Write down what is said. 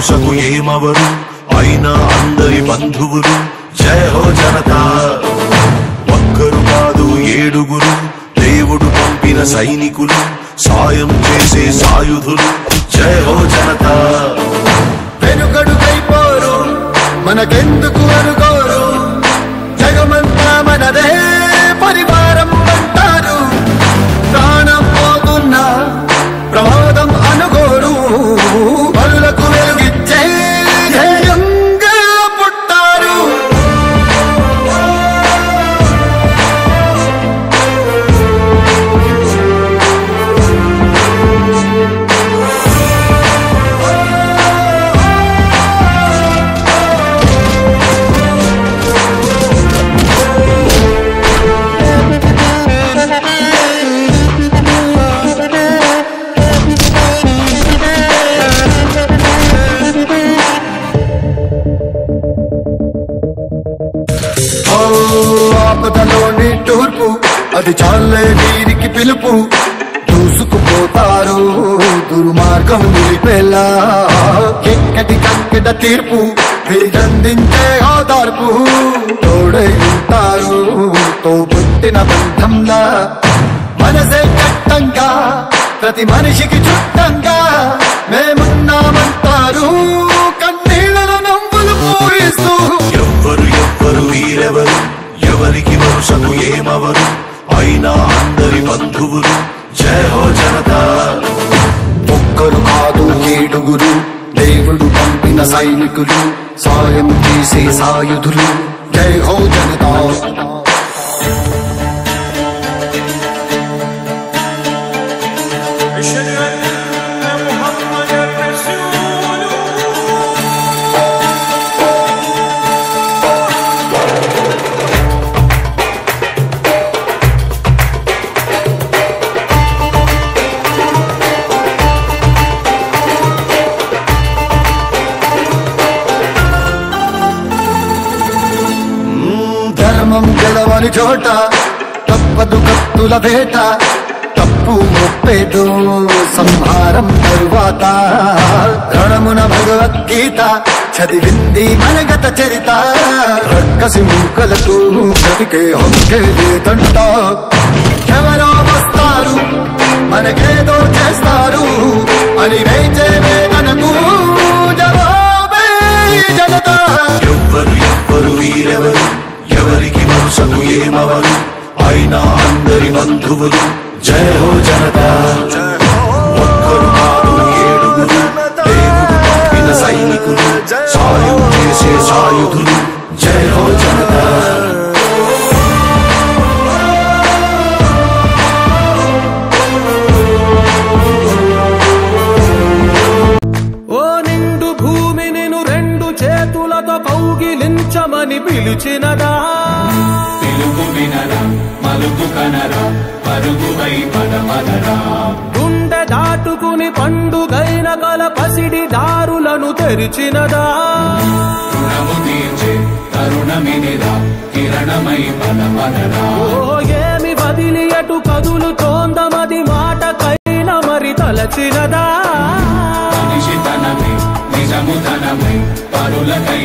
వరుసకు ఏమవరు అయినా అందరి బంధువులు జయ హో జనతా ఒక్కరు కాదు ఏడుగురు దేవుడు పంపిన సైనికులు సాయం చేసే సాయుధులు జయ హో జనతా వెనుకడుకైపోరు మనకెందుకు అనుకోరు జగమంతా మనదే పరివారం అంటారు ప్రాణం పోతున్నా ప్రమాదం అనుకోరు పరులకు వెలుగిచ్చే ధైర్యంగా పుట్టారు ఆపదలోని తూర్పు అది చాలే వీరికి పిలుపు దూసుకుపోతారు దుర్మార్గం నిలిపేలా ఎక్కడి కక్కడ తీర్పు వీరందించే ఆధార్పు తోడై ఉంటారు తోబుట్టిన బంధంలా మనసే కట్టంగా ప్రతి మనిషికి చుట్టంగా మేమున్నామంటారు కన్నీళ్ళను నవ్వులు పూరిస్తూ ఎవ్వరు ఎవ్వరు వీరెవరు ఎవరికి వరుసకు ఏమవరు అయినా అందరి బంధువులు జయ హో జనతా ఒక్కరు కాదు ఏడుగురు దేవుడు పంపిన సైనికులు సాయం చేసే సాయుధులు జై హో జనతా ధర్మం గెలవని చోట తప్పదు కత్తుల వేట తప్పు మొప్పేదో సంహారం తరువాత రణమున భగవద్గీత చదివింది మనగత చరిత రక్కసి మూకలకు బ్రతికే హక్కే లేదంట ఎవరో వస్తారు మనకేదో చేస్తారు అని వేచే వేదనకు జవాబే జనతా ఎవ్వరు ఎవ్వరు వీరెవరు ఎవరికి వరుసకు ఏమవరు అయినా అందరి బంధువులు జయ హో జనతా ఒక్కరు కాదు ఏడుగురు దేవుడు పంపిన సైనికులు సాయం చేసే సాయుధులు జయ హో జనతా ఓ నిండు భూమి నిన్ను రెండు చేతులతో కౌగిలించమని పిలిచినదా పిలుపు వినరా మలుపు కనరా పరుగువై పదమదరా గుండె దాటుకుని పండుగైన కల పసిడి దారులను తెరిచినదా రుణము తీర్చే తరుణమినిరా కిరణమై పదమదరా ఓ ఏమి వదిలి అటు కదులుతోందమది మాటకైన మరి తలచినదా మనిషి తనమై నిజము తనమై పరులకై